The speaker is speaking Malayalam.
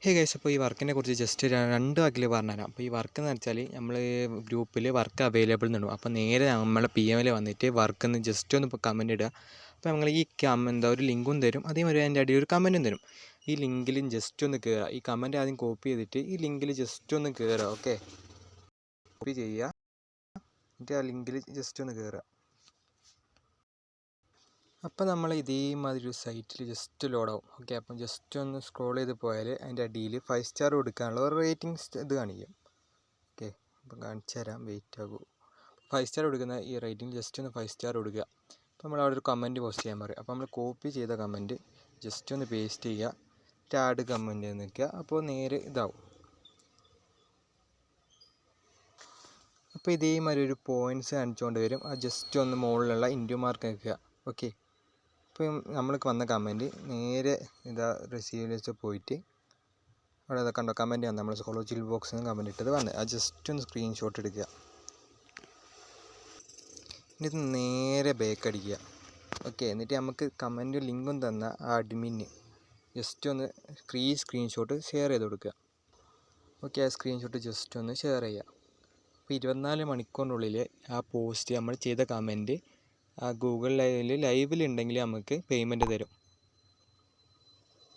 ഹേ ഗൈസ്, അപ്പോൾ ഈ വർക്കിനെ കുറിച്ച് ജസ്റ്റ് രണ്ട് വാക്കിൽ പറഞ്ഞുതരാം. അപ്പോൾ ഈ വർക്ക് എന്ന് വെച്ചാൽ നമ്മൾ ഗ്രൂപ്പിൽ വർക്ക് അവൈലബിൾ എന്നുണ്ടോ, അപ്പോൾ നേരെ നമ്മളെ PM വന്നിട്ട് വർക്ക് എന്ന് ജസ്റ്റ് ഒന്ന് ഇപ്പോൾ കമൻറ്റ് ഇടുക. അപ്പോൾ നമ്മൾ ഈ ഒരു ലിങ്കും തരും, അതേമാതിരി അതിൻ്റെ അടിയിൽ ഒരു കമൻറ്റും തരും. ഈ ലിങ്കിൽ ജസ്റ്റ് ഒന്ന് കയറുക. ഈ കമൻറ്റ് ആദ്യം കോപ്പി ചെയ്തിട്ട് ഈ ലിങ്കിൽ ജസ്റ്റ് ഒന്ന് കയറുക. ഓക്കെ, കോപ്പി ചെയ്യുക, എന്നിട്ട് ആ ലിങ്കിൽ ജസ്റ്റ് ഒന്ന് കയറുക. അപ്പോൾ നമ്മൾ ഇതേമാതിരി ഒരു സൈറ്റിൽ ജസ്റ്റ് ലോഡാവും. ഓക്കെ, അപ്പം ജസ്റ്റ് ഒന്ന് സ്ക്രോൾ ചെയ്ത് പോയാൽ അതിൻ്റെ അടിയിൽ 5 സ്റ്റാർ കൊടുക്കാനുള്ള ഒരു റേറ്റിംഗ് ഇത് കാണിക്കും. ഓക്കെ, അപ്പം കാണിച്ചു തരാം, വെയിറ്റ് ആകൂ. 5 സ്റ്റാർ കൊടുക്കുന്ന ഈ റേറ്റിംഗ് ജസ്റ്റ് ഒന്ന് 5 സ്റ്റാർ കൊടുക്കുക. അപ്പോൾ നമ്മൾ അവിടെ ഒരു കമൻറ്റ് പോസ്റ്റ് ചെയ്യാൻ പറയും. അപ്പോൾ നമ്മൾ കോപ്പി ചെയ്ത കമൻറ്റ് ജസ്റ്റ് ഒന്ന് പേസ്റ്റ് ചെയ്യുക, ആഡ് കമൻറ്റ് നിൽക്കുക. അപ്പോൾ നേരെ ഇതാവും. അപ്പോൾ ഇതേമാതിരി ഒരു പോയിൻറ്റ്സ് കാണിച്ചുകൊണ്ട് വരും. അത് ജസ്റ്റ് ഒന്ന് മുകളിലുള്ള ഇൻറ്റു മാർക്ക് നിൽക്കുക. ഓക്കെ, ഇപ്പം നമ്മൾക്ക് വന്ന കമൻറ്റ് നേരെ ഇതാ റിസീവ് ലിസ്റ്റ് പോയിട്ട് അവിടെ ഇതൊക്കെ കണ്ടോ, കമൻറ്റ് വന്നു. നമ്മൾ സ്കോളർഷിപ്പ് ബോക്സിൽ നിന്ന് കമൻറ്റ് ഇട്ടത് വന്നത്. അത് ജസ്റ്റ് ഒന്ന് സ്ക്രീൻഷോട്ട് എടുക്കുക. എന്നിട്ട് നേരെ ബാക്ക് അടിക്കുക. ഓക്കെ, എന്നിട്ട് നമുക്ക് കമൻറ്റ് ലിങ്കും തന്ന ആ അഡ്മിന് ജസ്റ്റ് ഒന്ന് സ്ക്രീൻഷോട്ട് ഷെയർ ചെയ്ത് കൊടുക്കുക. ഓക്കെ, ആ സ്ക്രീൻഷോട്ട് ജസ്റ്റ് ഒന്ന് ഷെയർ ചെയ്യുക. അപ്പോൾ 24 മണിക്കൂറിനുള്ളിൽ ആ പോസ്റ്റ് നമ്മൾ ചെയ്ത കമൻറ്റ് ആ ഗൂഗിൾ ലൈവിൽ ഉണ്ടെങ്കിൽ നമുക്ക് പേയ്മെൻറ്റ് തരും.